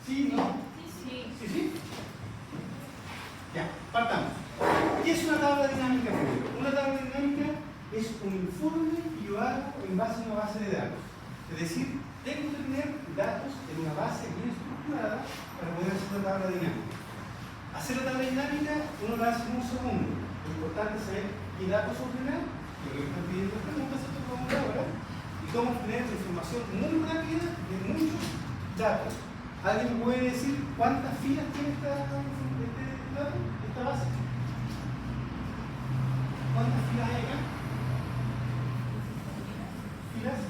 ¿Sí? ¿No? Sí. ¿Sí? ¿Sí? Ya, partamos. ¿Qué es una tabla dinámica primero? Una tabla dinámica es un informe que yo hago en base a una base de datos. Es decir, tengo que tener datos en una base bien estructurada para poder hacer una tabla dinámica. Hacer la tabla dinámica uno la hace en un segundo. Lo importante es saber qué datos ordenar, lo que me están pidiendo las preguntas, esto es como ahora, y cómo obtener información muy rápida de muchos datos. ¿Alguien me puede decir cuántas filas tiene esta base? ¿Cuántas filas hay acá? ¿Filas?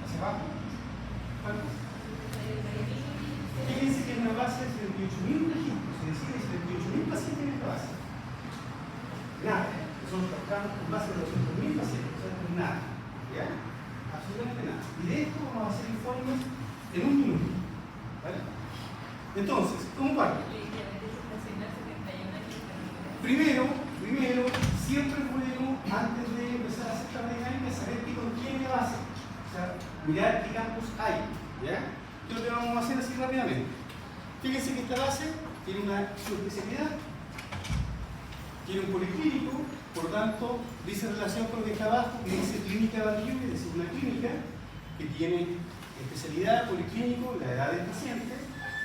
¿Hacia abajo? ¿Cuántas? Fíjense que es una base de 78.000 registros, es decir, hay 78.000 pacientes en esta base. Nada. Nosotros trabajamos con base de 200.000 pacientes, o sea, no es nada. ¿Ya? Absolutamente nada. Y de esto vamos a hacer informes en un minuto. ¿Vale? Entonces, ¿cómo parte? Primero, siempre podemos, antes de empezar a hacer tabla dinámica, saber qué contiene la base. O sea, mirar qué campos hay. ¿Ya? ¿Qué es lo que vamos a hacer así rápidamente? Fíjense que esta base tiene una subespecialidad, tiene un policlínico, por lo tanto, dice relación con lo que está abajo, que dice clínica Valladolid, es decir, una clínica que tiene especialidad, policlínico, la edad del paciente,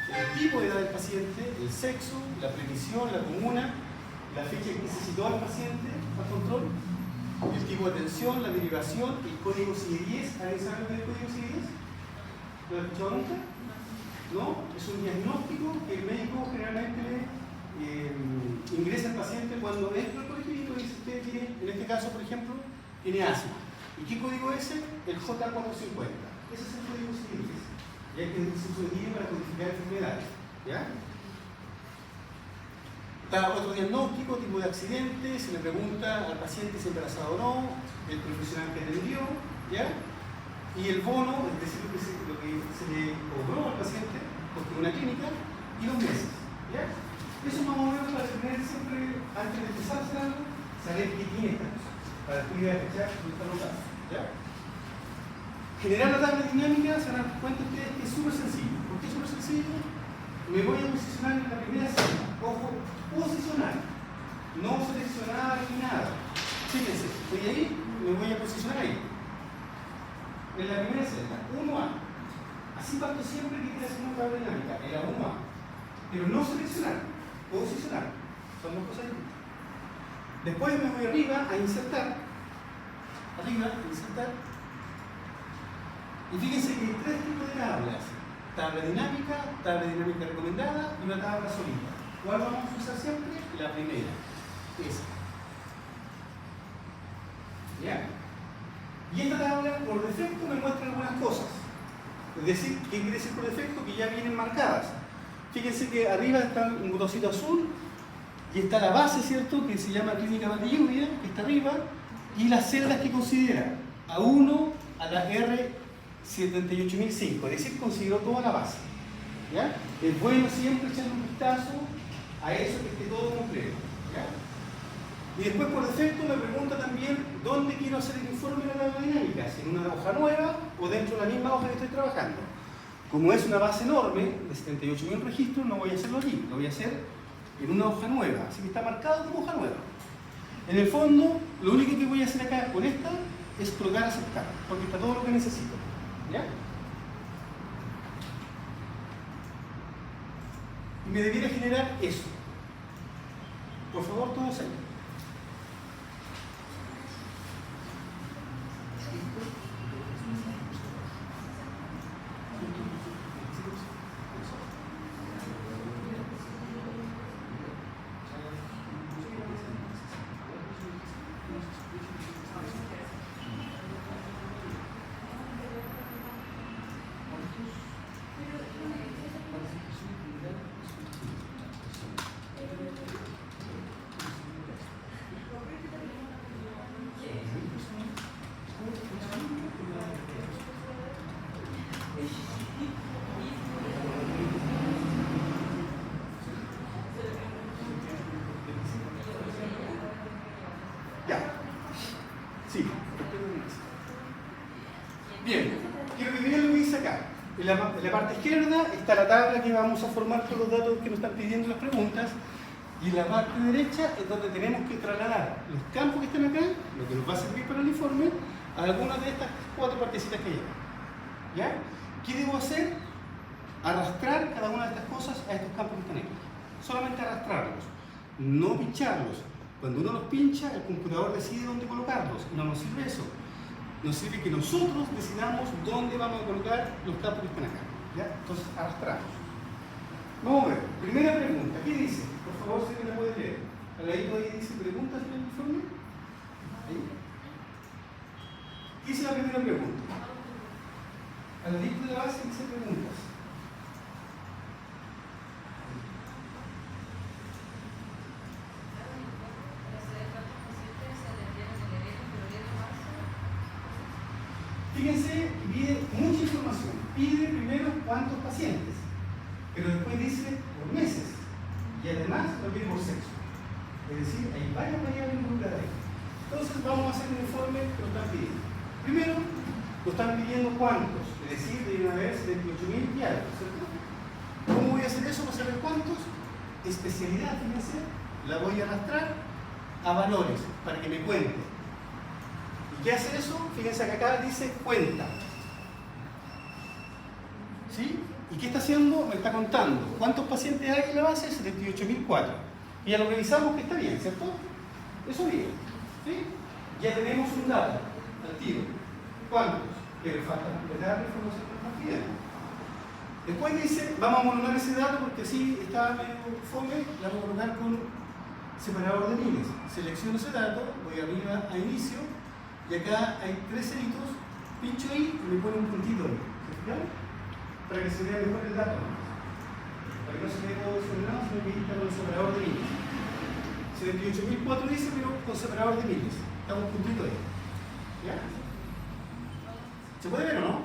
el tipo de edad del paciente, el sexo, la previsión, la comuna, la fecha en que se situó el paciente al control, el tipo de atención, la derivación, el código CIE-10. ¿Alguien sabe lo que es el código CIE-10? ¿Lo ha escuchado nunca? ¿No? Es un diagnóstico que el médico generalmente le ingresa al paciente cuando entra al policlínico y dice: usted tiene, en este caso, por ejemplo, tiene asma. ¿Y qué código es ese? El J450. Ese es el código CIE-10. Ya que se utiliza para codificar enfermedades. ¿Ya? Está otro diagnóstico, tipo de accidente, se le pregunta al paciente si es embarazado o no, el profesional que atendió, ¿ya? Y el bono, es decir, lo que se le cobró al paciente, porque una clínica, y los meses, ¿ya? Eso es más o menos para tener siempre, antes de empezar a hacer algo, saber qué tiene esta cosa, para después ir a fechar lo que está anotado, ¿ya? Generar la tabla dinámica, se van a dar cuenta ustedes que es súper sencillo. ¿Por qué es súper sencillo? Me voy a posicionar en la primera celda. Ojo, posicionar, no seleccionar ni nada. Fíjense, estoy ahí, me voy a posicionar ahí. En la primera celda, 1A. Así parto siempre que quiera hacer una tabla dinámica, en la 1A. Pero no seleccionar, posicionar. Son dos cosas distintas. Después me voy arriba a insertar. Arriba, a insertar. Y fíjense que hay tres tipos de tablas: tabla dinámica recomendada y una tabla solita. ¿Cuál vamos a usar siempre? La primera. Esa. ¿Ya? Y esta tabla por defecto me muestra algunas cosas. Es decir, ¿qué quiere decir por defecto? Que ya vienen marcadas. Fíjense que arriba está un botoncito azul y está la base, ¿cierto? Que se llama Clínica Valladolid, que está arriba, y las celdas que considera. A1 a la R78005, es decir, consideró toda la base. ¿Ya? Es bueno siempre echarle un vistazo a eso, que esté todo completo. ¿Ya? Y después por defecto me pregunta también dónde quiero hacer el informe de la tabla dinámica, si en una hoja nueva o dentro de la misma hoja que estoy trabajando. Como es una base enorme de 78.000 registros, no voy a hacerlo allí, lo voy a hacer en una hoja nueva, así que está marcado como hoja nueva. En el fondo, lo único que voy a hacer acá con esta es colocar aceptar, porque está todo lo que necesito. ¿Ya? Y me debiera generar eso. Por favor, todos ahí. izquierda está la tabla que vamos a formar con los datos que nos están pidiendo las preguntas. Y en la parte derecha es donde tenemos que trasladar los campos que están acá, lo que nos va a servir para el informe, a algunas de estas 4 partecitas que llevan. ¿Ya? ¿Qué debo hacer? Arrastrar cada una de estas cosas a estos campos que están aquí. Solamente arrastrarlos, no pincharlos. Cuando uno los pincha, el computador decide dónde colocarlos. No nos sirve eso. Nos sirve que nosotros decidamos dónde vamos a colocar los campos que están acá. ¿Ya? Entonces, arrastramos. Vamos a ver. Primera pregunta. ¿Qué dice? Por favor, si me la puede leer. Al ladito ahí dice preguntas en el informe. Ahí. ¿Qué dice la primera pregunta? Al ladito de la base dice preguntas. Fíjense, pide mucha información. Pide primero cuántos pacientes, pero después dice por meses y además lo pide por sexo. Es decir, hay varias variables involucradas ahí. Entonces vamos a hacer un informe que lo están pidiendo. Primero, lo están pidiendo cuántos, es decir, deben haber 78.000 y algo, ¿cierto? ¿Cómo voy a hacer eso para saber cuántos? Especialidad, fíjense, la voy a arrastrar a valores para que me cuente. ¿Qué hace eso? Fíjense que acá dice cuenta. ¿Sí? ¿Y qué está haciendo? Me está contando. ¿Cuántos pacientes hay en la base? 78.004. Y ya lo revisamos que está bien, ¿cierto? Eso bien. ¿Sí? Ya tenemos un dato al tiro. ¿Cuántos? Pero falta completar la información que nos piden. Después dice, vamos a modular ese dato porque así está medio fome, la vamos a colocar con separador de miles. Selecciono ese dato, voy arriba a inicio. Y acá hay 3 ceritos, pincho ahí y me pone un puntito ahí. ¿Ya? Para que se vea mejor el dato. Para que no se vea todo desordenado, sino que ahí está con el separador de miles. 78.004 dice, pero con separador de miles. Está un puntito ahí. ¿Ya? ¿Se puede ver o no?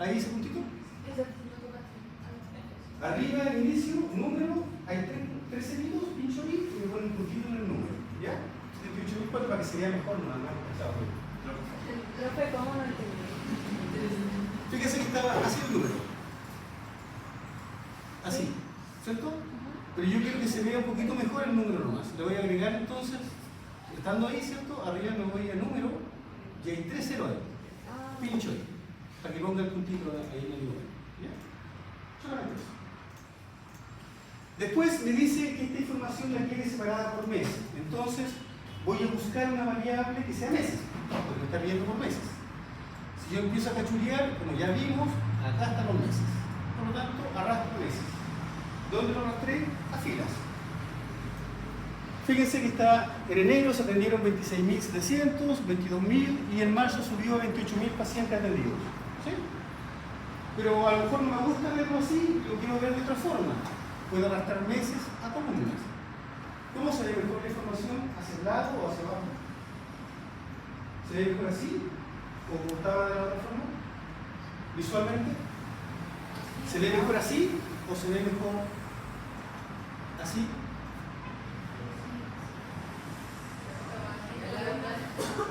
Ahí dice puntito. Arriba del inicio, número, hay 3 ceritos, pincho ahí y me pone un puntito en el número. ¿Ya? 78.004 para que se vea mejor, no hagamos pensado. Profe, ¿cómo no entendí? Fíjese que estaba así el número. Así, ¿cierto? Pero yo quiero que se vea un poquito mejor el número nomás. Le voy a agregar entonces, estando ahí, ¿cierto? Arriba me voy a número y hay 3 ceros ahí. Pincho ahí, para que ponga el puntito ahí en el número. ¿Ya? Solamente eso. Después me dice que esta información la quiere separada por mes. Entonces, voy a buscar una variable que sea meses, porque me está pidiendo por meses. Si yo empiezo a cachurear, como ya vimos, acá están los meses. Por lo tanto, arrastro meses. ¿Dónde lo arrastré? A filas. Fíjense que está, en enero se atendieron 26.700, 22.000 y en marzo subió a 28.000 pacientes atendidos. ¿Sí? Pero a lo mejor no me gusta verlo así, lo quiero ver de otra forma. Puedo arrastrar meses a columnas. ¿Cómo se ve mejor la información? ¿Hacia el lado o hacia abajo? ¿Se ve mejor así? ¿O como estaba de la otra forma? ¿Visualmente? ¿Se ve mejor así? ¿O se ve mejor así?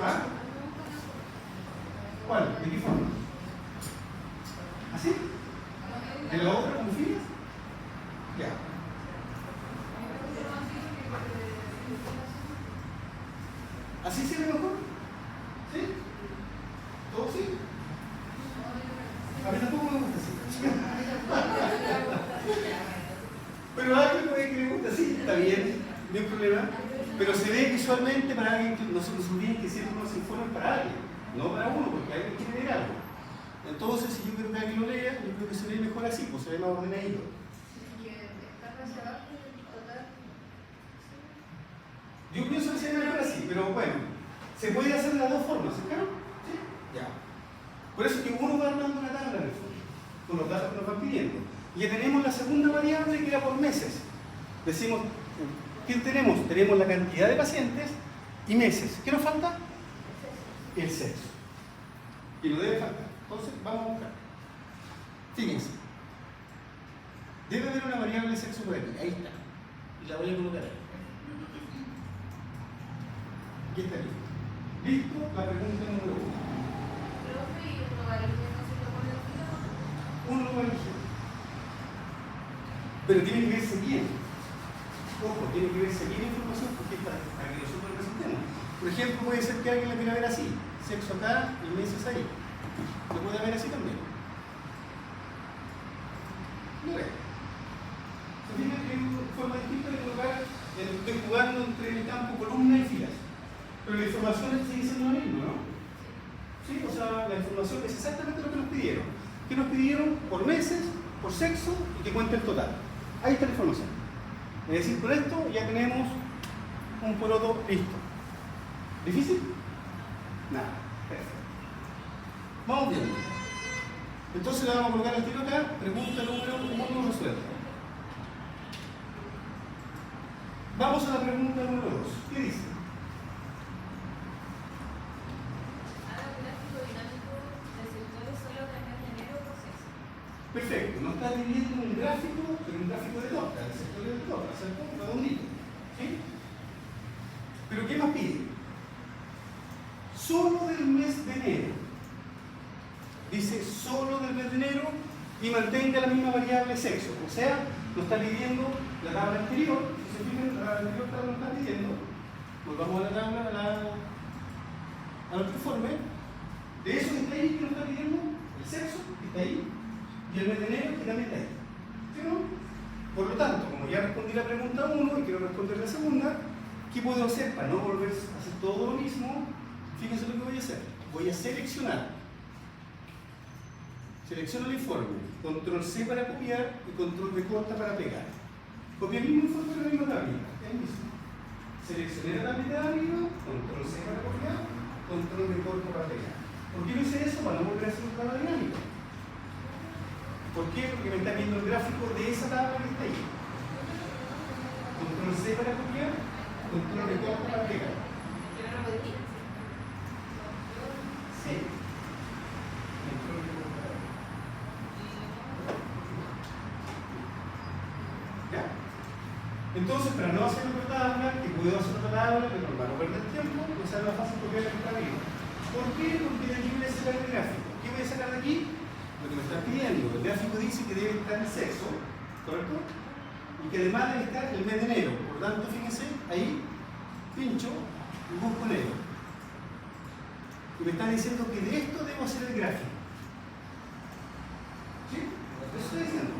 ¿Ah? ¿Cuál? ¿De qué forma? ¿Así? ¿De la otra como filas? Ya. ¿Así se ve mejor? ¿Sí? ¿Todo sí? A mí tampoco me gusta así. Pero a alguien puede que le guste así, está bien, no hay problema. Pero se ve visualmente para alguien que no se nos olvide que siempre unos informes para alguien, no para uno, porque alguien quiere leer algo. Entonces, si yo quiero que alguien lo lea, yo creo que se ve mejor así, pues se ve más ordenadito. Yo pienso que se ve mejor así, pero bueno, se puede hacer de las dos formas, ¿claro? ¿Sí? Ya. Por eso es que uno va armando una tabla en el fondo, con los datos que nos van pidiendo. Y ya tenemos la segunda variable que era por meses. Decimos, ¿qué tenemos? Tenemos la cantidad de pacientes y meses. ¿Qué nos falta? El sexo. Y no debe faltar. Entonces, vamos a buscar. Fíjense. Debe haber una variable de sexo por aquí. Ahí está. Y la voy a colocar ahí. Aquí está listo. Listo, la pregunta número 1. Profe, ¿y un lugar que no se lo pone al final? Un lugar Pero tiene que verse bien. Ojo, tiene que verse bien la información porque es para que nosotros lo presentemos. Por ejemplo, puede ser que alguien la quiera ver así, sexo acá y meses ahí. Lo puede ver así también. No ve. Se fija que hay una forma distinta de colocar, de jugando entre el campo columnas y filas. Pero la información sigue siendo lo mismo, ¿no? ¿Sí? O sea, la información es exactamente lo que nos pidieron. ¿Qué nos pidieron? Por meses, por sexo y que cuente el total. Ahí está la información. Es decir, con esto ya tenemos un poroto listo. ¿Difícil? Nada. Perfecto. Vamos viendo. Entonces le vamos a colocar el tiro acá. Pregunta número 1 resuelta. Vamos a la pregunta número 2. ¿Qué dice? Perfecto, nos está dividiendo un gráfico, pero un gráfico de torta, el sector de torta, ¿cierto? Redondito. ¿Sí? Pero ¿qué más pide? Solo del mes de enero. Dice solo del mes de enero y mantenga la misma variable sexo. O sea, nos está pidiendo la tabla anterior. Si se fijan, la tabla anterior nos está pidiendo. Volvamos a la tabla, a nuestro informe. De eso que está ahí, que nos está pidiendo el sexo, que está ahí. Y el mes de enero que también está ahí. ¿Sí o no? Por lo tanto, como ya respondí la pregunta 1 y quiero responder la segunda, ¿qué puedo hacer para no volver a hacer todo lo mismo? Fíjense lo que voy a hacer. Voy a seleccionar. Selecciono el informe. Control C para copiar y control V corta para pegar. Copié el mismo informe de la misma tablita. El mismo. Seleccioné la tablita de arriba, control C para copiar, control V corta para pegar. ¿Por qué no hice eso? Para no volver a hacer un tabla dinámico. ¿Por qué? Porque me está viendo el gráfico de esa tabla que está ahí. Control C para copiar, control V corta para pegar. Sí. Control V corta para pegar. ¿Ya? Entonces, para no hacer otra tabla, que puedo hacer otra tabla, pero para no perder tiempo, me sale más fácil copiar el que está arriba. ¿Por qué? Porque de aquí voy a sacar el gráfico. ¿Qué voy a sacar de aquí? Lo que me están pidiendo. El gráfico dice que debe estar el sexo, ¿correcto? Y que además debe estar el mes de enero. Por tanto, fíjense, ahí pincho y busco enero. Y me están diciendo que de esto debo hacer el gráfico. ¿Sí? Eso estoy diciendo.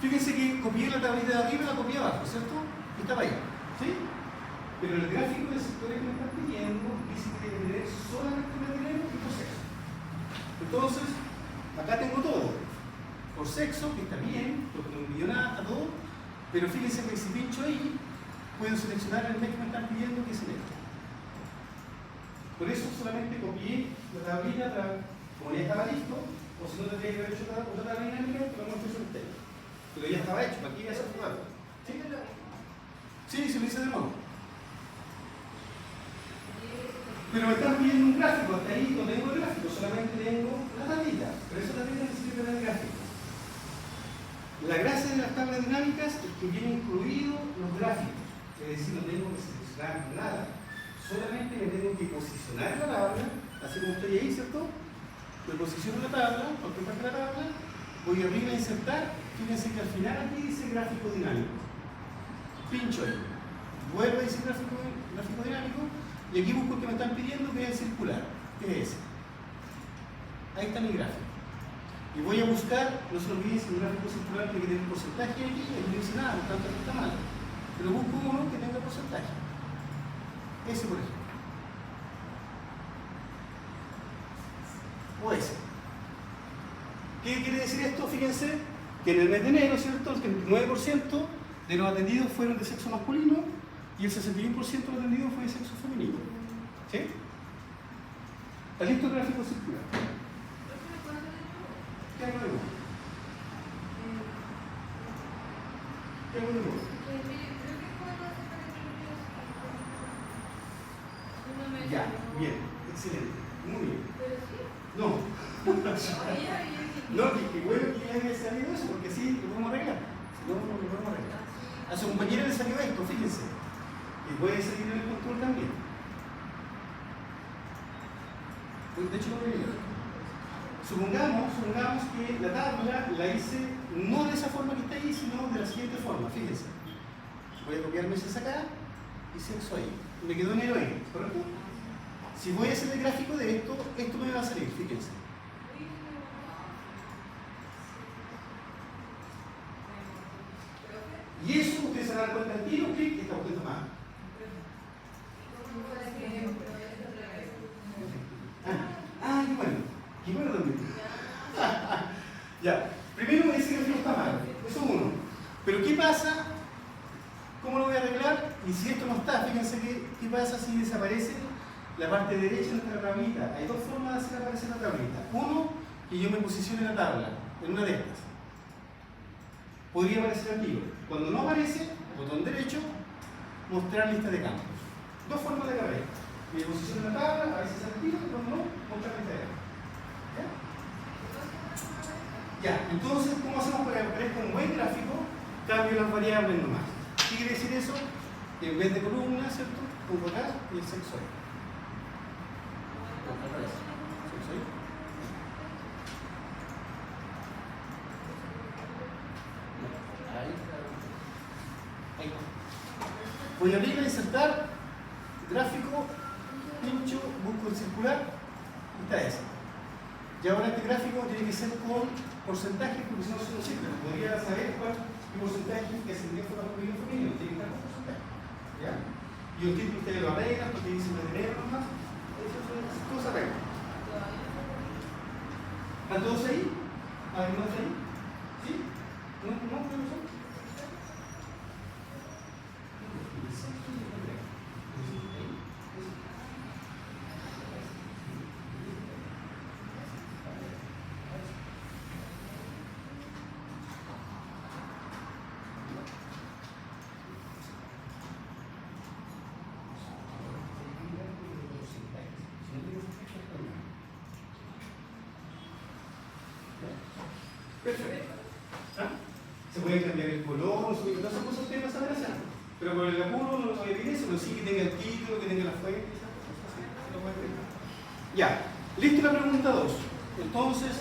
Fíjense que copié la tablita de arriba y la copié abajo, ¿cierto? Y estaba ahí. ¿Sí? Pero el gráfico de sectores que me están pidiendo dice que debe tener solamente el mes de enero y por sexo. Entonces, acá tengo todo. Por sexo, que está bien, porque no envío nada a todo, pero fíjense que si pincho ahí, puedo seleccionar el mes que me están pidiendo, que es enero. Por eso solamente copié la tablita, como ya estaba listo, o si no tendría que haber hecho otra tabla dinámica, pero no estoy soltero. Pero ya estaba hecho, ¿para qué iba a hacer jugar? ¿Sí? Sí, se lo hice de nuevo. Pero me están pidiendo un gráfico, hasta ahí no tengo el gráfico, solamente tengo la tablita, pero esa tablita necesita tener el gráfico. La gracia de las tablas dinámicas es que vienen incluidos los gráficos, es decir, no tengo que seleccionar nada, solamente me tengo que posicionar la tabla, así como estoy ahí, ¿cierto? Me posiciono la tabla, cualquier parte de la tabla, voy arriba a insertar, fíjense que al final aquí dice gráfico dinámico. Pincho ahí, vuelvo a decir gráfico dinámico, y aquí busco el que me están pidiendo, que es el circular, que es ese. Ahí está mi gráfico. Y voy a buscar, no se olviden si un gráfico circular tiene que tener un porcentaje aquí, y no dice nada, por tanto aquí está mal. Pero busco uno que tenga porcentaje. Ese, por ejemplo. O ese. ¿Qué quiere decir esto? Fíjense que en el mes de enero, ¿cierto? El 39% de los atendidos fueron de sexo masculino y el 61% de los atendidos fue de sexo femenino. ¿Sí? ¿Está listo el gráfico circular? ¿Qué hago de nuevo? ¿Qué hago de nuevo? Ya, bien, excelente, muy bien. No. No, que bueno que ya haya salido eso, porque sí, lo podemos arreglar. Si no, no lo podemos arreglar. A su compañera le salió esto, fíjense. Y puede salir en el control también. Pues de hecho no lo veo. Supongamos que la tabla la hice no de esa forma que está ahí, sino de la siguiente forma. Fíjense. Voy a copiar meses acá y sexo ahí. Me quedó enero ahí, ¿correcto? Si voy a hacer el gráfico de esto, esto me va a salir, fíjense. Y eso ustedes se dan cuenta al tiro que está buscando más. Qué bueno también. Ya, primero ese gráfico está mal, eso es uno. Pero ¿qué pasa? ¿Cómo lo voy a arreglar? Y si esto no está, fíjense qué pasa si desaparece la parte derecha de nuestra tablita. Hay dos formas de hacer aparecer la tablita. Uno, que yo me posicione en la tabla, en una de estas. Podría aparecer al tiro. Cuando no aparece, botón derecho, mostrar lista de campos. Dos formas de carrera. Me posiciono en la tabla, aparece al tiro, cuando no, mostrar lista de campos. Ya, entonces, ¿cómo hacemos para que aparezca un buen gráfico? Cambio las variables nomás. ¿Qué quiere decir eso? Que en vez de columna, ¿cierto? Pongo acá y el sexo ahí. ¿Sexo ahí? Ahí. Voy a abrir a insertar gráfico, pincho, busco el circular y está ese. Y ahora este gráfico tiene que ser con porcentaje, porque si no se lo sirve. Podría saber cuál porcentaje que se le fue a los femeninos. Tiene que estar con porcentaje. ¿Ya? Y un título ustedes lo arreglan porque dicen mantener nomás. Todo se arregla. ¿Están todos ahí? ¿Algunos ahí? ¿Sí? ¿No? ¿No? Perfecto. ¿Ah? Se puede cambiar el color, no se puede temas de separación. Pero por el apuro no voy a pedir eso, pero sí que tenga el título, que tenga la fuente, esas cosas así, se lo puede pedir. Ya, listo la pregunta 2. Entonces,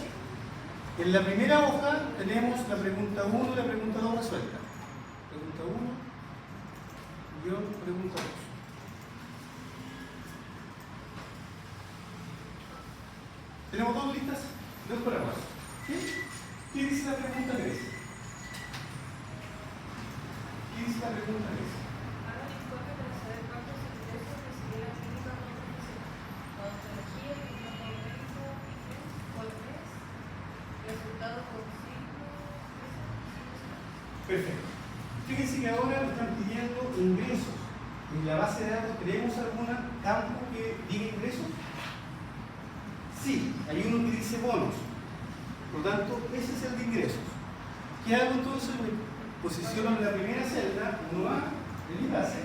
en la primera hoja tenemos la pregunta 1 y la pregunta 2 resuelta. Pregunta 1 y pregunta 2. Tenemos dos listas, dos parámetros. ¿Sí? ¿Qué dice la pregunta 3? ¿Qué dice la pregunta 3? Haga un informe para saber cuántos ingresos recibió la clínica con odontología, clínico médico, por mes, resultados por signo. Perfecto. Fíjense que ahora me están pidiendo ingresos. En la base de datos, ¿tenemos algún campo que diga ingresos? Sí, hay uno que dice bonos. Por lo tanto, ese es el de ingresos. ¿Qué hago entonces? Me posiciono en la primera celda, 1A, en mi base,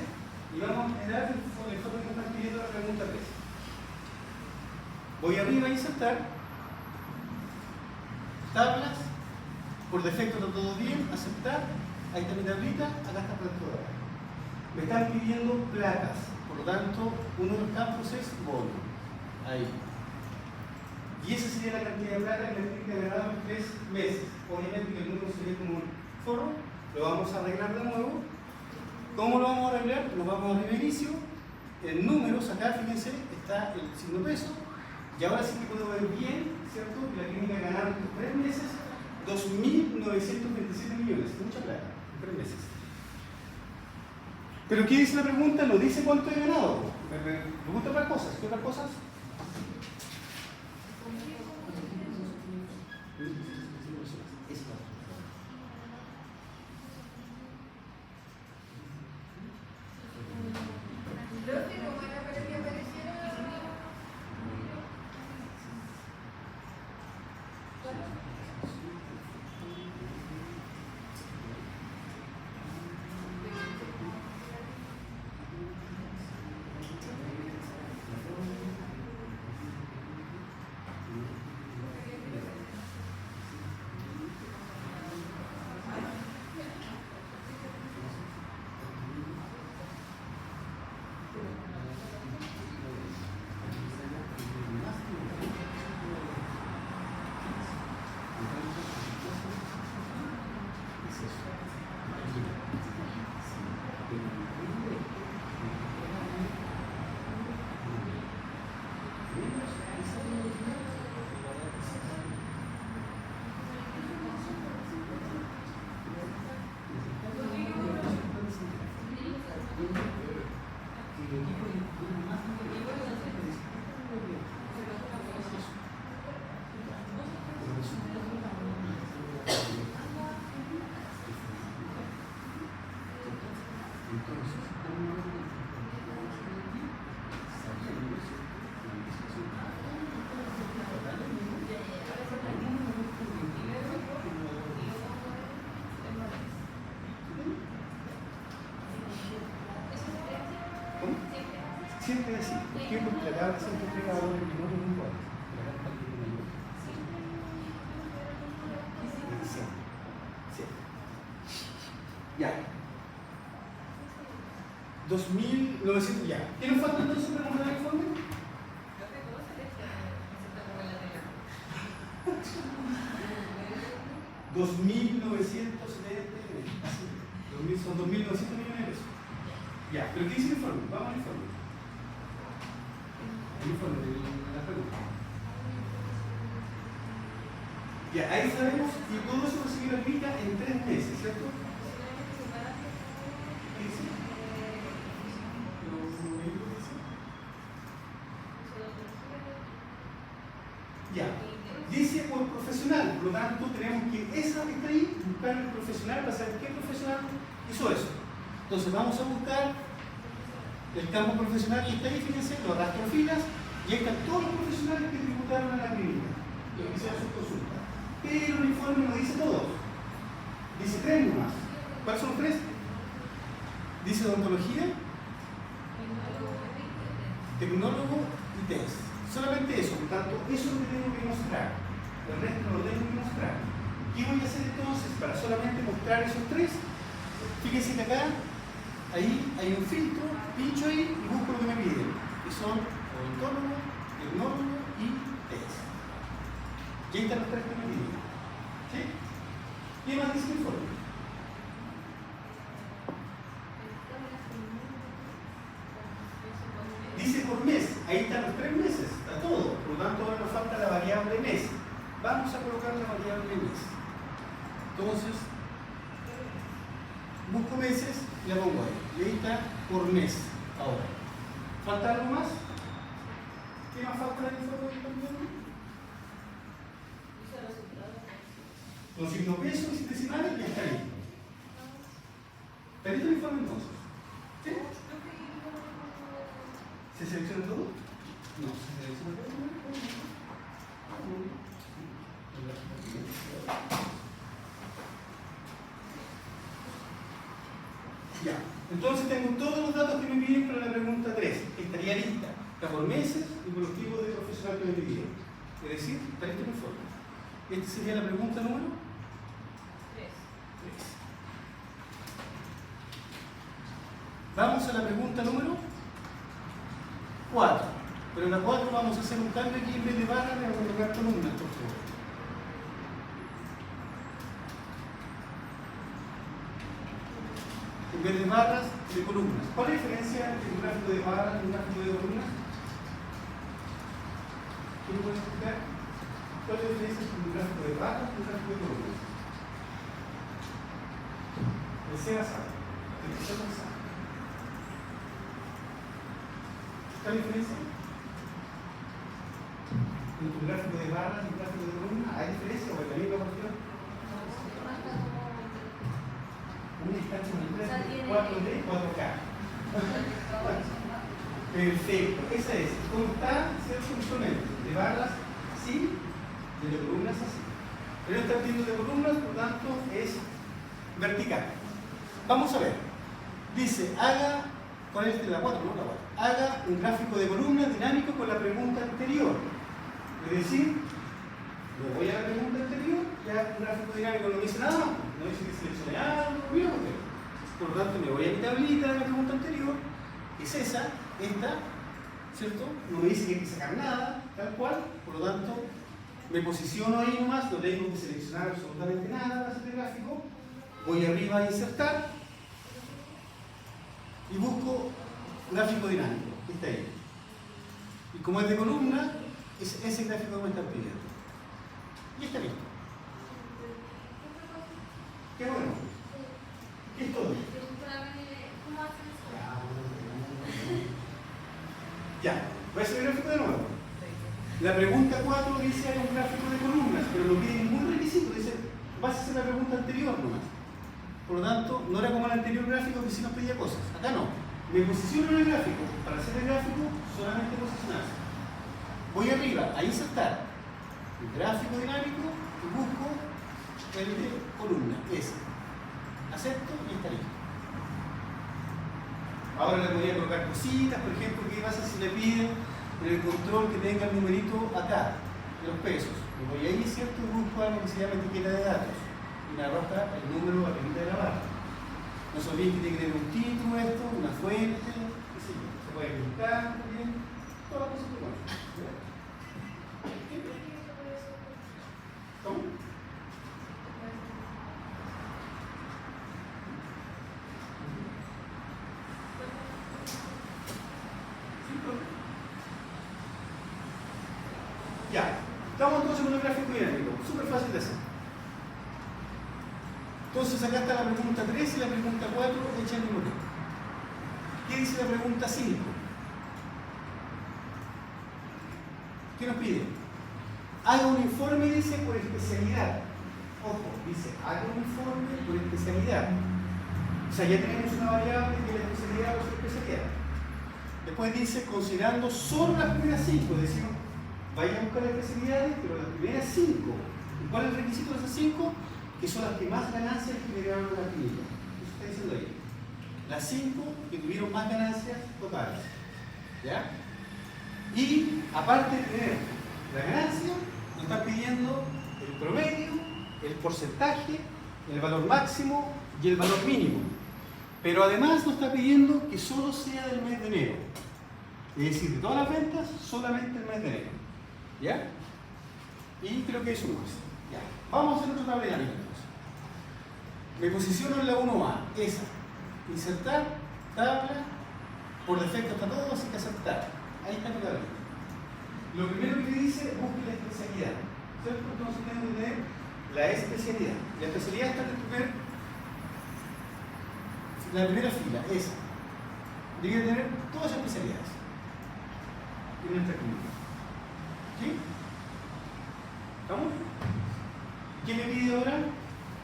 y vamos a generar el informe que me están pidiendo la pregunta 3. Voy arriba a insertar tablas, por defecto está todo bien, aceptar, ahí está mi tablita, acá está plantadora. Me están pidiendo placas, por lo tanto, uno de los campos es bono. Ahí. Y esa sería la cantidad de plata que la clínica ganaba en 3 meses. Obviamente que el número sería como un foro, lo vamos a arreglar de nuevo. ¿Cómo lo vamos a arreglar? Nos vamos a reinicio, en números, acá fíjense, está el signo peso, y ahora sí que puedo ver bien, ¿cierto? Que la clínica ganaba en 3 meses 2.927 millones, mucha plata, en 3 meses. ¿Pero qué dice la pregunta? No dice cuánto he ganado. Me gustan otras cosas. ¿Qué otras cosas? qué? Porque la tabla siempre entrega valores menores o iguales. Pero acá está el tipo mayor. Sí. Ya. 2.900, ya. ¿Qué nos falta entonces para completar el informe? 2.970 son 2.900 millones de pesos. Ya, pero ¿qué dice el informe? Vamos al informe. El informe de la pregunta. Ya, ahí sabemos que todo eso se aplica en 3 meses, ¿cierto? ¿Qué dice? Ya, dice por profesional, por lo tanto tenemos que esa que está ahí, buscar el profesional para saber qué profesional hizo eso. Entonces vamos a buscar el campo profesional que está ahí, fíjense, los rastrofilas, y ahí están todos los profesionales que tributaron a la clínica, los que hicieron sus consultas. Pero el informe no dice todos, dice 3 nomás. ¿Cuáles son los 3? Dice odontología, tecnólogo y test. Solamente eso, por tanto, eso es lo que tengo que mostrar. El resto no lo tengo que mostrar. ¿Qué voy a hacer entonces para solamente mostrar esos 3? Fíjense que acá, ahí hay un filtro, pincho ahí y busco lo que me piden, que son odontólogo, tecnólogo y test. Y ahí están los 3 que me piden. ¿Sí? ¿Qué más dice el informe? Dice por mes, ahí están los 3 meses, está todo. Por lo tanto, ahora nos falta la variable mes. Vamos a colocar la variable mes. Entonces, busco meses y la pongo ahí. Y ahí está por mes. Ahora, ¿falta algo más? ¿Qué más falta del informe del campeón? Con signo peso y decimales ya está listo. ¿Está listo el informe entonces? ¿Sí? ¿Se selecciona todo? No, se selecciona todo. Ya, entonces tengo todos los datos que me piden para la pregunta 3. Estaría lista, está por meses y por los tipos de profesional que me pidieron. Es decir, está listo el informe. Esta sería la pregunta número 3. Vamos a la pregunta número 4. Pero en la 4 vamos a hacer un cambio aquí, en vez de barras le vamos a colocar columnas, por favor. En vez de barras, de columnas. ¿Cuál es la diferencia entre un gráfico de barras y un gráfico de columnas? ¿Quién puede explicar? ¿Cuál es la diferencia entre un gráfico de barras y un gráfico de columnas? El SEBA sabe. El profesor sabe. ¿Cuál es la diferencia? Entre un gráfico de barras y un gráfico de columnas, ¿hay diferencia o es la misma cuestión? Una distancia en 4D, 4K. Perfecto, esa es. ¿Cómo está? ¿Cierto? Instrumento. De barras así, de columnas así. Pero está partiendo de columnas, por tanto es vertical. Vamos a ver. Dice, haga, ¿cuál es la 4? No, la 4. Haga un gráfico de columnas dinámico con la pregunta anterior. Es decir, me voy a la pregunta anterior, ya un gráfico dinámico no me dice nada más, no dice que seleccione algo, mira. Por lo tanto, me voy a mi tablita de la pregunta anterior, es esa, esta, ¿cierto? No me dice que hay que sacar nada, tal cual, por lo tanto, me posiciono ahí nomás, no tengo que seleccionar absolutamente nada para hacer el gráfico, voy arriba a insertar y busco gráfico dinámico, que está ahí. Y como es de columna, es ese gráfico que me están pidiendo. Y está listo. Qué bueno. ¿Qué es todo? Ya, voy a hacer el gráfico de nuevo. La pregunta 4 dice hay un gráfico de columnas, pero no pide ningún requisito, dice vas a hacer la pregunta anterior nomás. Por lo tanto, no era como el anterior gráfico que sí nos pedía cosas. Acá no. Me posiciono en el gráfico. Para hacer el gráfico, solamente posicionarse. Voy arriba, a insertar el gráfico dinámico y busco el de columna, ese. Acepto y está listo. Ahora le podría colocar cositas, por ejemplo, ¿qué pasa si le piden en el control que tenga el numerito acá, de los pesos? Y voy ahí, ¿cierto? Busco algo que se llama etiqueta de datos y me arroja el número arriba de la barra. No se olviden que tiene que tener un título esto, una fuente, qué sé yo. Se puede clicar también, todas las cosas que bueno. ¿Cómo? Ya, estamos entonces con un gráfico dinámico, súper fácil de hacer. Entonces acá está la pregunta 3 y la pregunta 4 hecha al mismo tiempo. ¿Qué dice la pregunta 5? ¿Qué nos pide? Haga un informe, dice, por especialidad. Ojo, dice, haga un informe por especialidad. O sea, ya tenemos una variable que es la especialidad o su especialidad. Después dice, considerando solo las primeras 5, es decir, vaya a buscar las especialidades, pero las primeras 5. ¿Y cuál es el requisito de esas 5? Que son las que más ganancias generaron en la clínica. Eso está diciendo ahí. Las 5 que tuvieron más ganancias totales. ¿Ya? Y aparte de tener la ganancia, nos están pidiendo el promedio, el porcentaje, el valor máximo y el valor mínimo. Pero además nos está pidiendo que solo sea del mes de enero. Es decir, de todas las ventas, solamente el mes de enero. ¿Ya? Y creo que eso no es. Ya. Vamos a hacer otra tabla dinámica entonces. Me posiciono en la 1A, esa. Insertar, tabla, por defecto está todo, así que aceptar. Ahí está mi tabla. Lo primero que me dice, busque la especialidad. ¿Cierto? Entonces tengo que tener la especialidad. La especialidad está en la primera fila, esa. Debe tener todas las especialidades en nuestra clínica. ¿Sí? ¿Estamos? ¿Qué me pide ahora?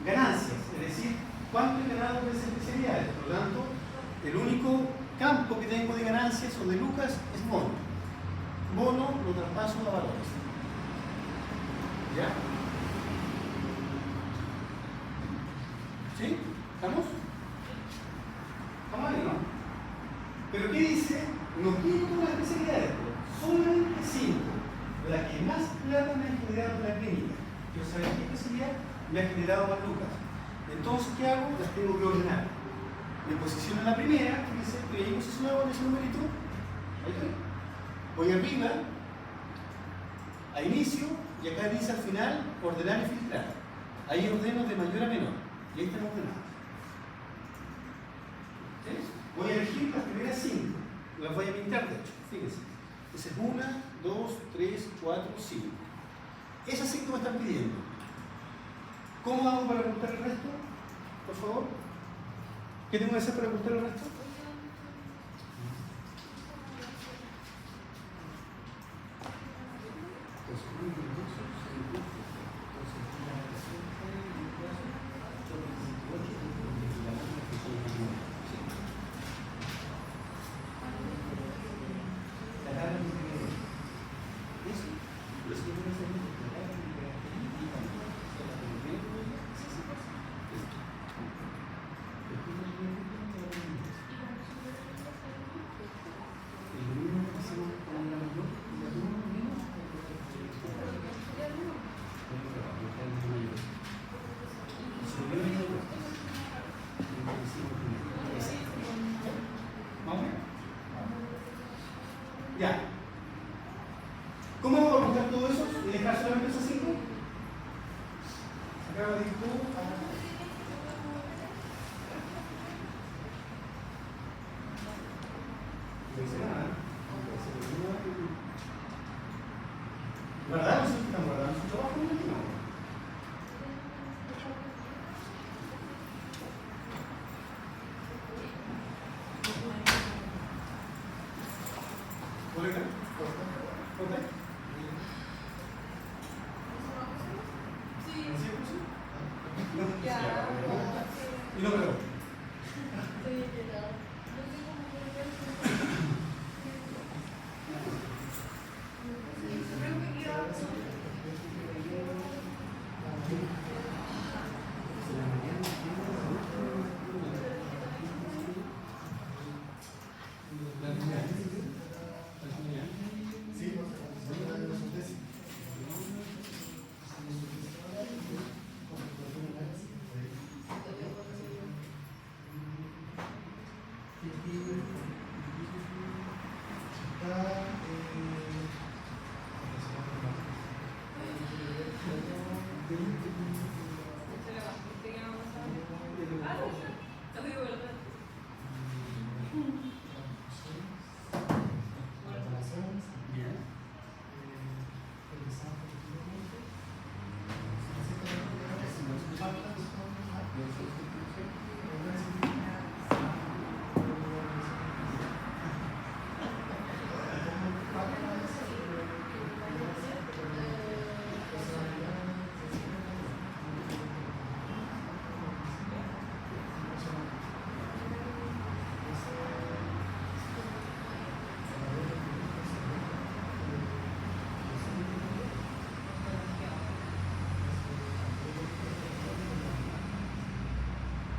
Ganancias, es decir, cuánto he ganado de esas especialidades. Por lo tanto, el único campo que tengo de ganancias o de lucas es bono. Bono lo traspaso a valores. ¿Ya? ¿Sí? ¿Estamos? Estamos ahí, ¿no? Pero ¿qué dice? No quiero todas las especialidades, solamente 5. La que más plata me ha generado en la clínica. Quiero saber qué especialidad me ha generado más lucas. Entonces, ¿qué hago? Las tengo que ordenar. Me posiciono en la primera, que dice, estoy ahí posicionado en ese numerito. Ahí estoy. Voy arriba, a inicio, y acá dice al final, ordenar y filtrar. Ahí ordeno de mayor a menor. Y ahí están ordenadas. ¿Sí? Voy a elegir las primeras 5. Las voy a pintar, de hecho. Fíjense. Esa es 1, 2, 3, 4, 5. Esas 5 me están pidiendo. ¿Cómo hago para ocultar el resto? Por favor. ¿Qué tengo que hacer para ocultar el resto? Ya. ¿Cómo vamos a buscar todo eso y dejar solamente esas 5? Acaba de ir tú ¿verdad? No sé si están guardando su trabajo, no. ¿Por acá? ¿Por acá? Sí. ¿Así es posible? No, Ya. y no creo. Sí, ya. No sé cómo poner eso. Creo que quiero la bajiste que no pasaba. Ah, no, no digo verdad. Bien.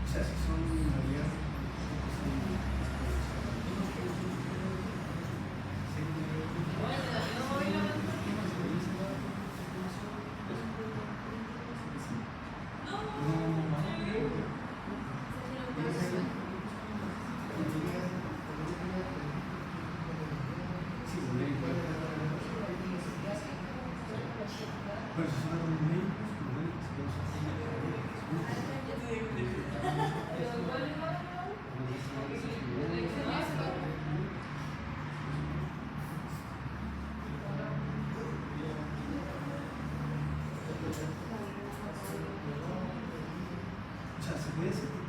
O sea, si son mayoría. Pero si son los médicos, o sea, se puede hacer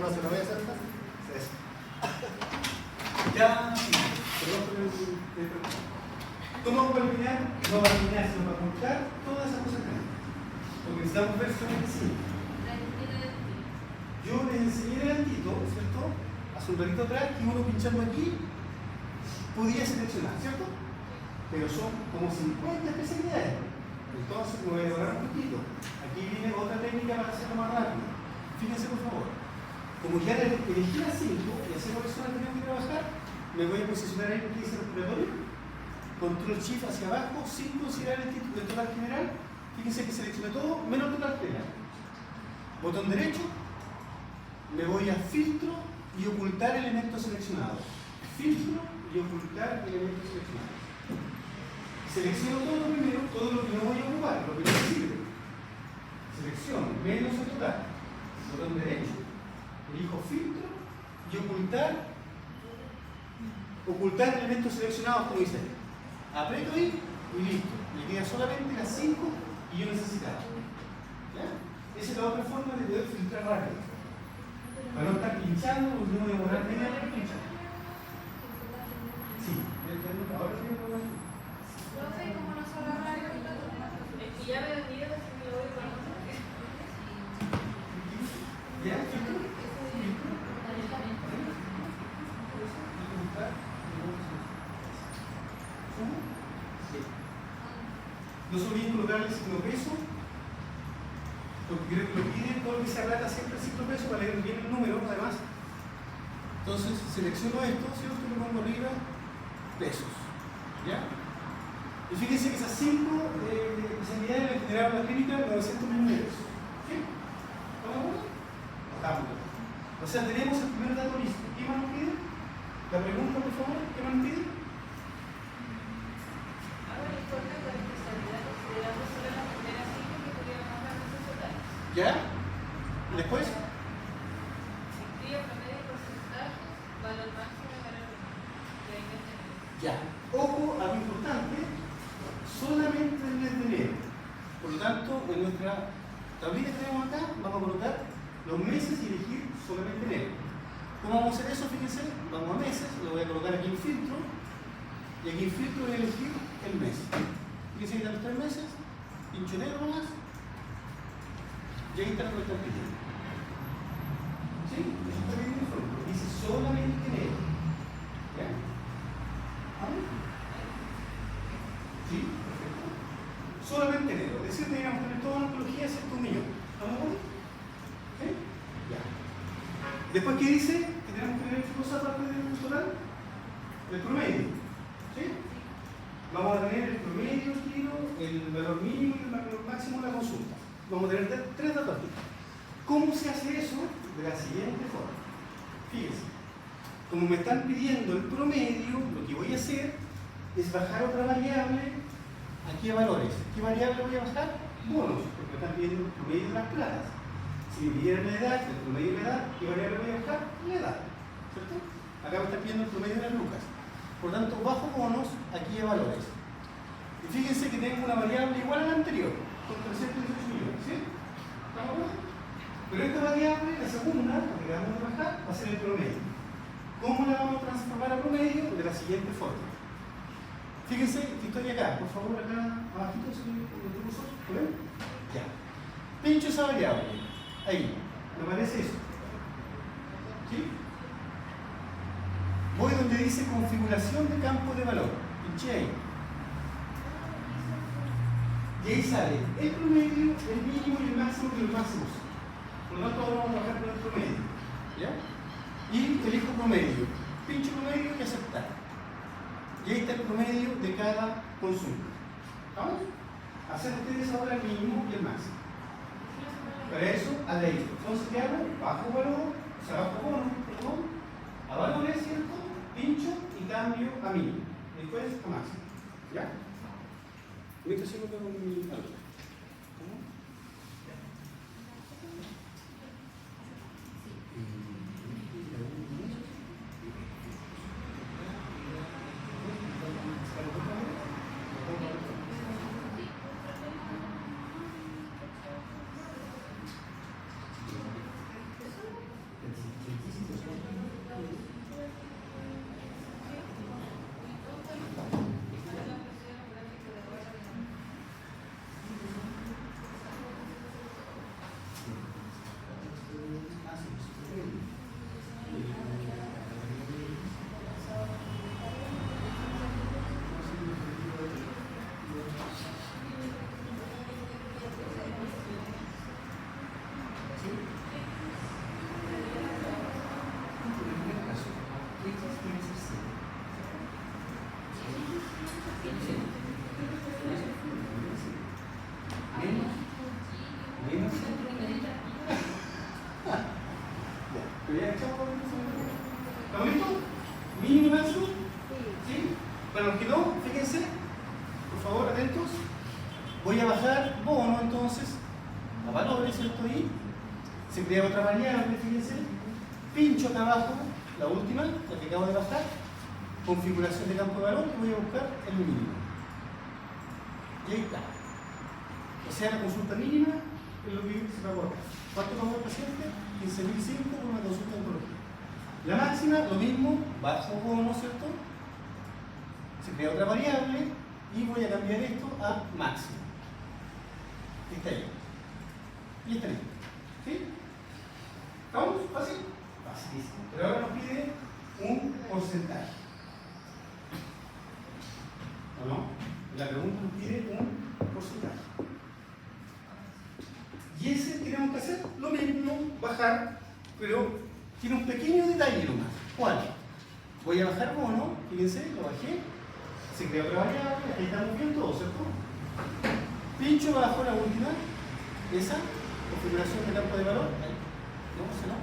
No se lo voy a hacer más. Ya, perdón por el. ¿Cómo vamos a eliminar? No va a eliminar, sino para ocultar todas esas cosas que hay. Porque necesitamos ver solamente sí. Yo les enseñé el antito, ¿cierto? Hace un ratito atrás que uno pinchando aquí podía seleccionar, ¿cierto? Pero son como 50 especialidades. Entonces me voy a demorar un poquito. Aquí viene otra técnica para hacerlo más rápido. Fíjense por favor. Como ya elegí las 5 y hacer la persona que tengo que trabajar, me voy a posicionar ahí porque dice respiratorio. Control Shift hacia abajo, sin considerar el título del total general. Fíjense que seleccioné todo, menos total general. Botón derecho, me voy a filtro y ocultar elementos seleccionados. Filtro y ocultar elementos seleccionados. Selecciono todo primero, todo lo que no voy a ocupar, lo que no me sirve. Selecciono, menos el total. Botón derecho, elijo filtro y ocultar elementos seleccionados, como dice. Aprieto ahí y listo. Me queda solamente las 5 y yo necesitaba. ¿Ya? Esa es la otra forma de poder filtrar rápido. Para no estar pinchando, porque no voy a demorar media hora pinchando. Sí, ahora sí me puedo hablar. Es que ya me vendí, así que lo voy a poner. ¿Ya? ¿Filtro? No se olviden colocar el signo peso, porque creo que lo piden todo lo que se rata siempre el signo peso para leer bien el número, además. Entonces selecciono esto, ¿cierto? Y le pongo arriba pesos. ¿Ya? Y fíjense que esas 5 especialidades le generaron a la clínica 900 millones. ¿Sí? ¿Estamos de acuerdo? Estamos de acuerdo. O sea, tenemos el primer dato listo. ¿Qué más nos pide? La pregunta, por favor, ¿qué más nos pide? Hago el informe con especialidad considerando solo las primeras 5 que tuvieron más recursos totales. ¿Ya? ¿Y después? Incluye promedio y porcentajes, valor máximo y valor mínimo. Y ahí me entendí. Ya. Ojo a lo importante, solamente el mes de enero. Por lo tanto, en nuestra tablilla que tenemos acá, vamos a colocar los meses y elegir solamente enero. ¿Cómo vamos a hacer eso? Fíjense, vamos a meses, lo voy a colocar aquí en filtro, y aquí en filtro voy a elegir el mes. Fíjense que están los 3 meses, pincho enero nomás, y ahí está lo que están pidiendo. ¿Sí? Eso está bien en el fondo, dice solamente enero. ¿Ya? ¿Vamos? Sí, perfecto. Solamente enero, es decir, deberíamos tener toda la oncología excepto 1 millón. ¿Estamos de acuerdo? ¿Sí? Ya. Después, ¿qué dice? Que tenemos que tener qué cosa aparte del total? El promedio. ¿Sí? Vamos a tener el promedio, el valor mínimo y el valor máximo de la consulta. Vamos a tener 3 datos aquí. ¿Cómo se hace eso? De la siguiente forma. Fíjense. Como me están pidiendo el promedio, lo que voy a hacer es bajar otra variable aquí a valores. ¿Qué variable voy a bajar? Bonos, porque me están pidiendo el promedio de las platas. Si me pidieran la edad, el promedio de la edad, ¿qué variable voy a bajar? La edad. ¿Cierto? Acá me están pidiendo el promedio de las lucas. Por lo tanto, bajo bonos aquí a valores. Y fíjense que tengo una variable igual a la anterior, con 318 millones. ¿Sí? ¿Estamos de acuerdo? Pero esta variable, la segunda, la que vamos a bajar, va a ser el promedio. ¿Cómo la vamos a transformar a promedio? De la siguiente forma. Fíjense que estoy acá, por favor, acá abajito, si me puso, ¿ven? Ya. Pincho esa variable. Ahí. ¿Me parece eso? ¿Sí? Voy donde dice configuración de campo de valor. Pinché ahí. Y ahí sale el promedio, el mínimo y el máximo de los máximos. Por lo tanto, ahora vamos a trabajar con el promedio. ¿Ya? Y elijo promedio. Pincho promedio y aceptar. Y ahí está el promedio de cada consulta. ¿Vamos? Hacer ustedes ahora el mínimo y el máximo. Para eso, a ley. Entonces, ¿qué hago? Bajo valor, o sea, bajo bono, perdón, a valores, ¿cierto? Pincho y cambio a mínimo. Después a máximo. ¿Ya? Me estoy haciendo con mi algo. ¿Cómo? ¿Estamos listos? ¿Mínimo y máximo? ¿Sí? Para los que no, fíjense, por favor, atentos. Voy a bajar bono entonces a valores, ¿cierto? Y se crea otra variable, fíjense. Pincho acá abajo, la última, la que acabo de bajar. Configuración de campo de valor y voy a buscar el mínimo. Y ahí está. O sea, la consulta mínima es lo que se pagó acá. ¿Cuánto pagó el paciente? 15.005 por una consulta de oncología. La máxima, lo mismo, bajo bono, ¿cierto? Se crea otra variable y voy a cambiar esto a máximo. Está ahí. Y está ahí. ¿Sí? ¿Estamos? ¿Fácil? Facilísimo. Pero ahora nos pide un porcentaje. ¿O no? La pregunta nos pide un porcentaje. Y ese tenemos que hacer lo mismo, bajar, pero tiene un pequeño detalle nomás. ¿Cuál? Voy a bajar bono, fíjense, lo bajé, se crea otra variable, ahí estamos viendo todo, ¿cierto? Pincho bajo la última, esa, configuración de campo de valor, ahí, no, ese no.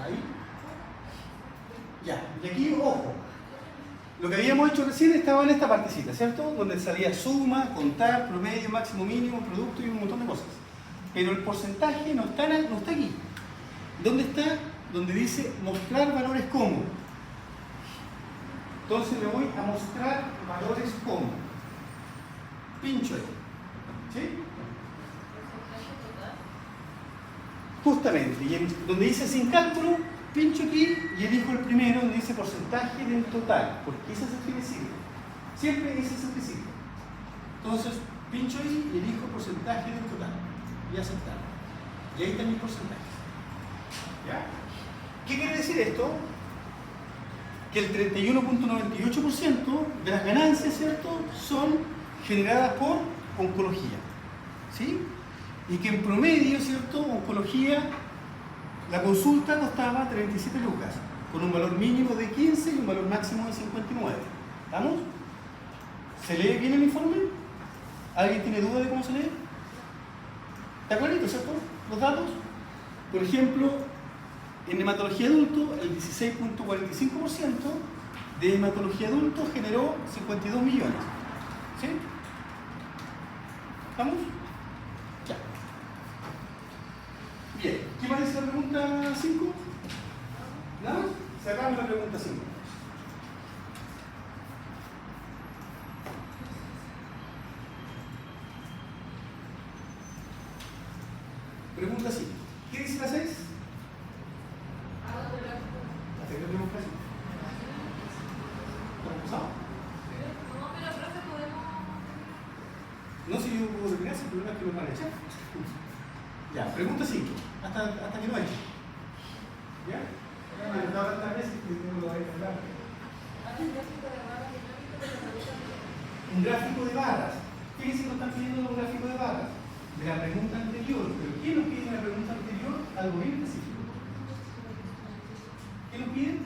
Ahí. Ya, y aquí, ojo. Lo que habíamos hecho recién estaba en esta partecita, ¿cierto? Donde salía suma, contar, promedio, máximo, mínimo, producto y un montón de cosas. Pero el porcentaje no está aquí. ¿Dónde está? Donde dice mostrar valores como. Entonces le voy a mostrar valores como. Pincho ahí. ¿Sí? Justamente. Y donde dice sin cálculo, pincho aquí y elijo el primero donde dice porcentaje del total, porque ese es el requisito. Siempre ese es el requisito. Entonces, pincho ahí y elijo porcentaje del total. Y aceptar. Y ahí están mis porcentajes. ¿Ya? ¿Qué quiere decir esto? Que el 31.98% de las ganancias, ¿cierto?, son generadas por oncología. ¿Sí? Y que en promedio, ¿cierto?, oncología, la consulta costaba 37 lucas, con un valor mínimo de 15 y un valor máximo de 59. ¿Estamos? ¿Se lee bien el informe? ¿Alguien tiene duda de cómo se lee? ¿Está clarito, cierto? Los datos. Por ejemplo, en hematología adulto, el 16.45% de hematología adulto generó 52 millones. ¿Sí? ¿Estamos? Ya. Bien. ¿Qué más dice la pregunta 5? ¿Nada más? Sacamos la pregunta 5. Pregunta 5. ¿Qué dice la 6? ¿Hasta que tenemos clase? ¿Estamos pasados? No, pero profe, podemos. No sé si yo puedo terminar, si el problema es que me van a echar. Ya, pregunta 5. Hasta que no eche. ¿Ya? Me he dado tantas veces que no lo voy a hablar. Un gráfico de barras. Fíjense que nos están pidiendo un gráfico de barras de la pregunta anterior. ¿Pero qué nos pide en la pregunta anterior? Algo bien específico. ¿Qué nos piden?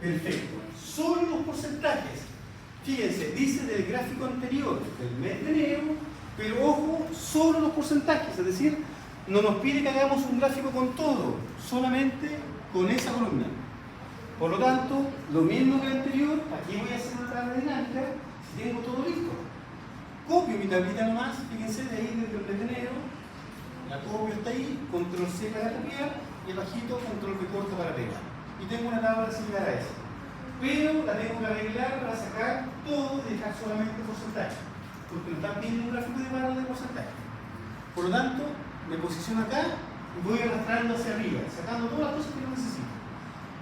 Perfecto. Solo los porcentajes. Fíjense, dice del gráfico anterior, del mes de enero, pero ojo, solo los porcentajes. Es decir, no nos pide que hagamos un gráfico con todo, solamente con esa columna. Por lo tanto, lo mismo que el anterior, aquí voy a hacer una tabla dinámica si tengo todo listo. Copio mi tablita nomás, fíjense, de ahí desde el mes de enero, la copio está ahí, control C para copiar y abajito control V corto para pegar. Y tengo una tabla similar a esa. Pero la tengo que arreglar para sacar todo y dejar solamente porcentaje. Porque me están pidiendo un gráfico de barra de porcentaje. Por lo tanto, me posiciono acá y voy arrastrando hacia arriba, sacando todas las cosas que no necesito.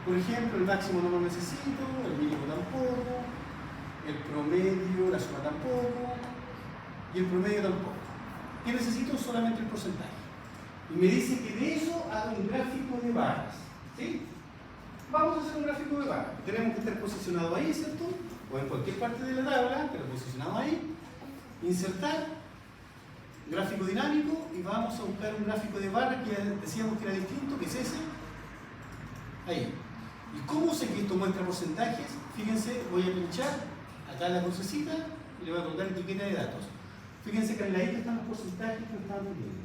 Por ejemplo, el máximo no lo necesito, el mínimo tampoco, el promedio, la suma tampoco, y el promedio tampoco. ¿Qué necesito? Solamente el porcentaje. Y me dice que de eso hago un gráfico de barras. ¿Sí? Vamos a hacer un gráfico de barras. Tenemos que estar posicionado ahí, ¿cierto? O en cualquier parte de la tabla, pero posicionado ahí. Insertar, gráfico dinámico, y vamos a buscar un gráfico de barra que ya decíamos que era distinto, que es ese. Ahí. ¿Y cómo sé que esto muestra porcentajes? Fíjense, voy a pinchar acá en la crucecita y le voy a colocar etiqueta de datos. Fíjense que al ladito están los porcentajes que estamos viendo.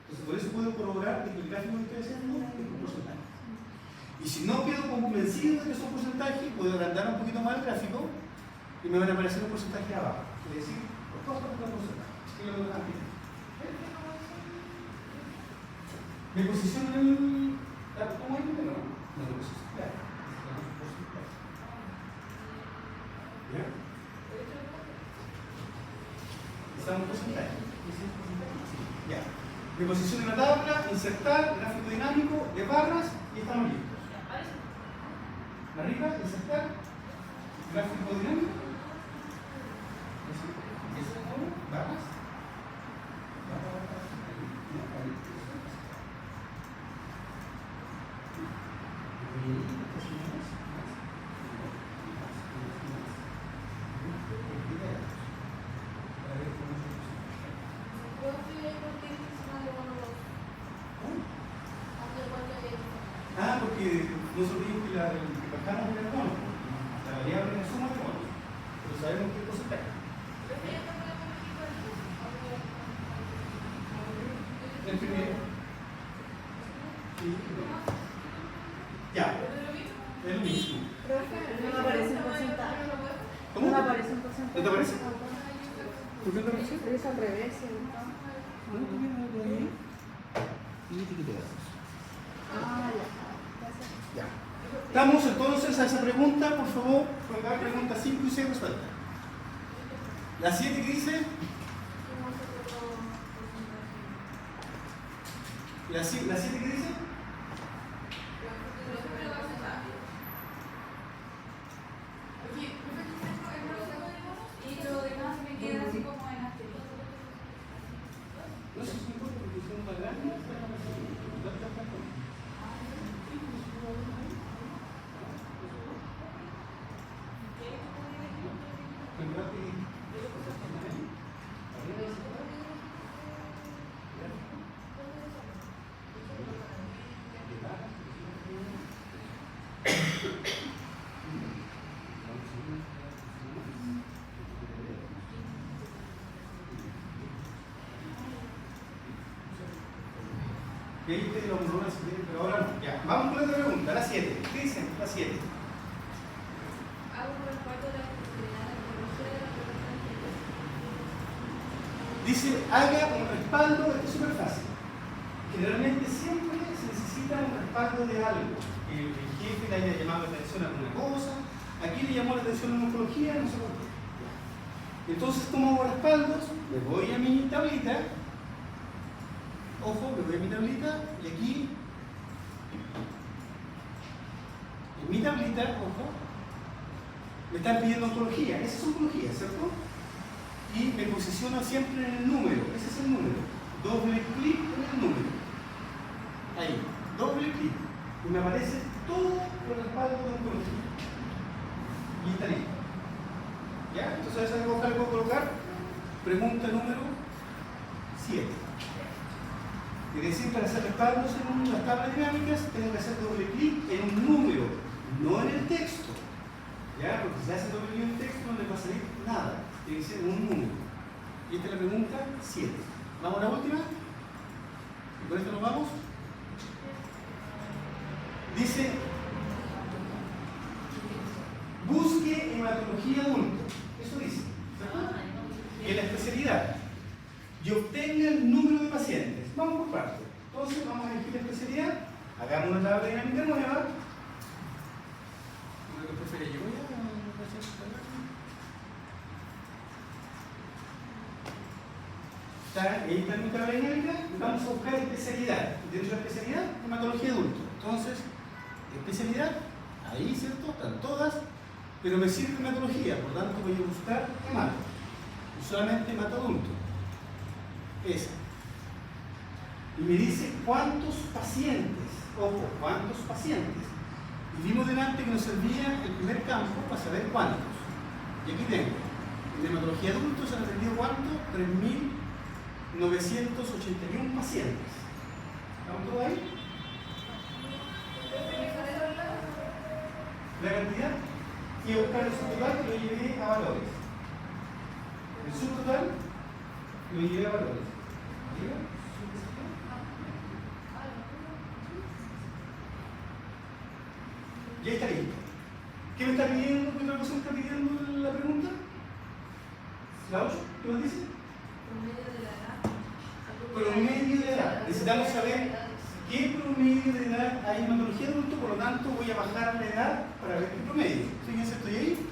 Entonces, por eso puedo corroborar que el gráfico que estoy haciendo es un porcentaje. Y si no quedo convencido de que son porcentajes, puedo agrandar un poquito más el gráfico y me van a aparecer los porcentajes abajo. Es decir, los costos de los porcentajes. ¿Qué es lo que están viendo? Me posiciono en el. ¿Cómo es el número? No lo posiciono. ¿Ya? ¿Estamos en porcentaje? Ya. Me posiciono en la tabla, insertar, gráfico dinámico de barras y estamos listos. Arriba, insertar, gráfico dinámico. Barras. No se olviden que bajamos el carbono, la variable es la suma de carbono, pero sabemos qué porcentaje. El primero. Ya, es lo mismo. No me aparece un porcentaje. ¿Cómo? No me aparece un porcentaje. ¿No te aparece? ¿Por qué no te aparece? Es al revés, ¿cierto? No, tú vienes de ahí. Y etiquetas. Ah, ya. Gracias. Ya. Estamos entonces a esa pregunta, por favor, pongan pregunta 5 y 6 resuelta. La 7 que dice, la 7 que dice, Y lo demás me queda así como en asterisco. no sé si importa porque son más grandes. Y ahí te lo vamos a hacer, pero ahora no. Ya, vamos con la otra pregunta, la 7. ¿Qué dicen? La 7. Hago un recuerdo de la posibilidad de conocer de la pregunta anterior. Dice, haga un respaldo, esto es súper fácil. Generalmente siempre se necesita un respaldo de algo. El jefe le haya llamado la atención a alguna cosa, aquí le llamó la atención a la oncología, no sé por qué. Entonces, ¿cómo hago respaldos? Me voy a mi tablita. Ojo, me voy a mi tablita y aquí, en mi tablita, ojo, me están pidiendo oncología. Esa es oncología, ¿cierto? Y me posiciono siempre en el número. Ese es el número. Doble clic en el número. Ahí, doble clic. Y me aparece todo el respaldo de oncología. Y está listo. ¿Ya? Entonces, ¿sabes cómo puedo colocar? Pregunta número 7. Quiere decir, para hacer respaldos en las tablas dinámicas, tengo que hacer doble clic en un número, no en el texto. ¿Ya? Porque si se hace doble clic en el texto, no le va a salir nada. Tiene que ser un número. Y esta es la pregunta 7. ¿Vamos a la última? ¿Y con esto nos vamos? Dice, busque hematología adulto. Eso dice, ¿cierto? En la especialidad. Y obtenga el número de pacientes. Vamos por partes. Entonces vamos a elegir la especialidad. Hagamos una tabla dinámica nueva. ¿Qué prefiere yo? Ahí está mi tabla dinámica. Vamos a buscar especialidad. Dentro de la especialidad, hematología adulto. Entonces, especialidad, ahí, ¿cierto? Están todas. Pero me sirve hematología, por tanto voy a buscar hemato. Y solamente hemato adulto. Esa. Y me dice cuántos pacientes, ojo, cuántos pacientes. Y vimos delante que nos servía el primer campo para saber cuántos. Y aquí tengo, en hematología adulto se han atendido cuánto, 3.981 pacientes. ¿Estamos todos ahí? La cantidad, y a buscar el subtotal que lo llevé a valores. El subtotal lo llevé a valores. Ya está listo. ¿Qué me está pidiendo? ¿Qué otra cosa me está pidiendo la pregunta? ¿La 8? ¿Qué nos dice? Promedio de edad. Necesitamos saber qué promedio de edad hay en hematología adulto, por lo tanto voy a bajar la edad para ver el promedio. Fíjense, estoy ahí.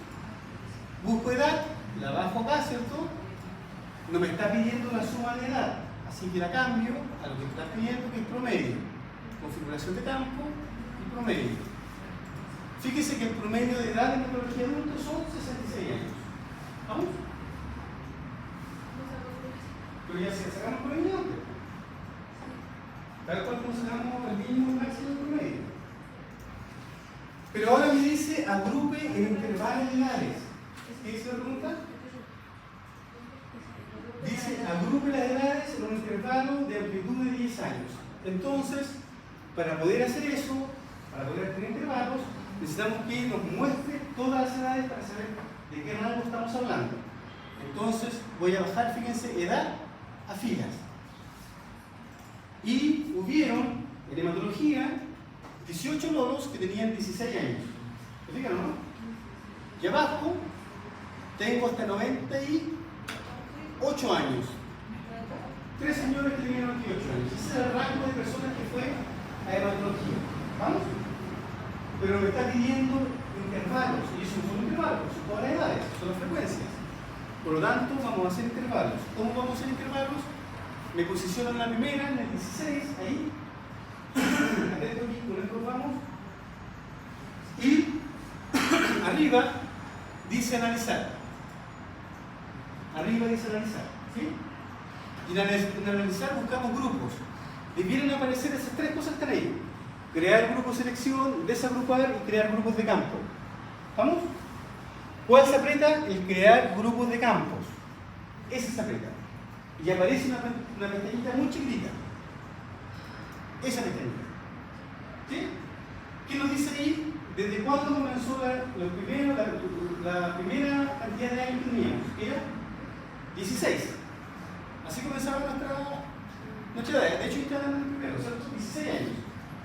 Busco edad, la bajo acá, ¿cierto? No me está pidiendo la suma de edad, así que la cambio a lo que me está pidiendo, que es promedio. Configuración de campo y promedio. Fíjese que el promedio de edad en hematología adulto son 66 años. ¿Vamos? Pero ya se sacamos el promedio antes. Tal cual como sacamos el mínimo máximo del promedio. Pero ahora me dice agrupe en intervalos de edades. ¿Qué dice la pregunta? Dice agrupe las edades en un intervalo de amplitud de 10 años. Entonces, para poder hacer eso, para poder tener intervalos, necesitamos que nos muestre todas las edades para saber de qué rango estamos hablando. Entonces voy a bajar, fíjense, edad a filas. Y hubieron en hematología 18 loros que tenían 16 años. ¿Se fijan o no? Y abajo tengo hasta 98 años. 3 señores que tenían 98 años. Ese es el rango de personas que fue a hematología. ¿Vamos? Pero me está pidiendo intervalos. Y eso no son intervalos, son todas las edades, son las frecuencias. Por lo tanto, vamos a hacer intervalos. ¿Cómo vamos a hacer intervalos? Me posiciono en la primera, en el 16, ahí. Atento aquí, con esto vamos. Y arriba dice analizar. Arriba dice analizar. ¿Sí? Y en analizar buscamos grupos. Y vienen a aparecer esas 3 cosas que están ahí. Crear grupos de selección, desagrupar y crear grupos de campo. ¿Vamos? ¿Cuál se aprieta? El crear grupos de campos. Ese se aprieta. Y aparece una pestañita muy chiquitita. Esa pestañita. ¿Sí? ¿Qué nos dice ahí? ¿Desde cuándo comenzó la primera cantidad de años que teníamos? Era 16. Así comenzaba nuestra edad. De hecho, está en el primero, ¿cierto? 16 años.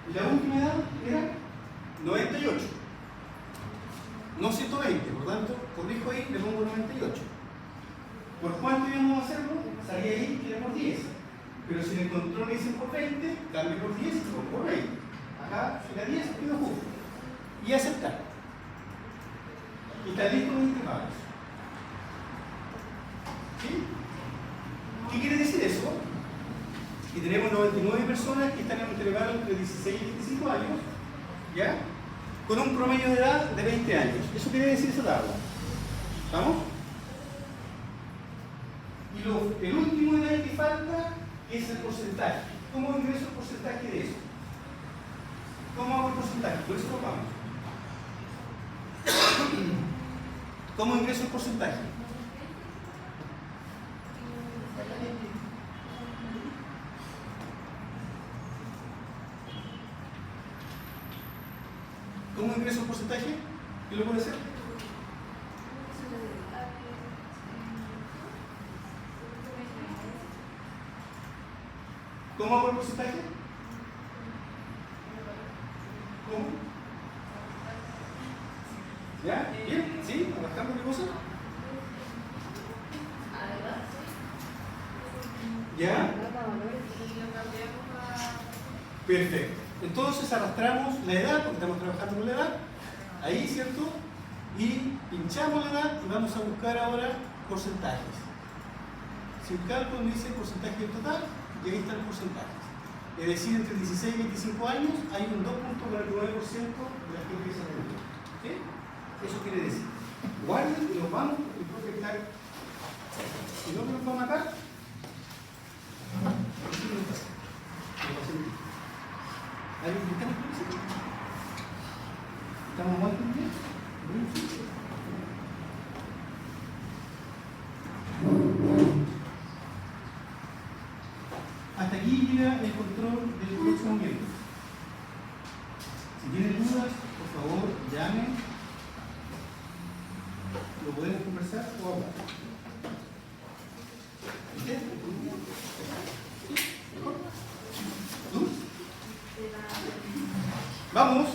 Y la última edad era 98. No 120, por lo tanto, corrijo ahí, le pongo 98. ¿Por cuánto íbamos a hacerlo? Salía ahí que era por 10. Pero si en el control le dicen por 20, cambio por 10 y pongo por 20. Acá era 10, pido justo. Y aceptar. Y está listo los intervalos. ¿Sí? ¿Qué quiere decir eso? Que tenemos 99 personas que están en un intervalo entre 16 y 25 años, ¿ya? Con un promedio de edad de 20 años. Eso quiere decir esa tabla. ¿Vamos? Y el último detalle que falta es el porcentaje. ¿Cómo ingreso el porcentaje de eso? ¿Cómo hago el porcentaje? Por eso lo vamos. ¿Cómo ingreso el porcentaje? ¿Cómo ingreso el porcentaje? ¿Qué lo puede hacer? ¿Cómo hago el porcentaje? ¿Cómo? ¿Ya? ¿Bien? ¿Sí? ¿Arrastrando qué cosa? ¿Ya? Perfecto. Entonces arrastramos la edad, porque estamos trabajando con la edad, ahí, ¿cierto? Y pinchamos la edad y vamos a buscar ahora porcentajes. Si un cálculo me dice porcentaje del total, y ahí están los porcentajes. Es decir, entre 16 y 25 años hay un 2.49% de la gente que se reúne. ¿Sí? Eso quiere decir. Guarden y los vamos a proyectar. Si no, que nos va a matar. ¿Alguien está en el principio? ¿Estamos mal también? Hasta aquí llega el control del próximo miembro. Si tienen dudas, por favor, llamen. Lo podemos conversar o hablar. ¿Tú? Vamos.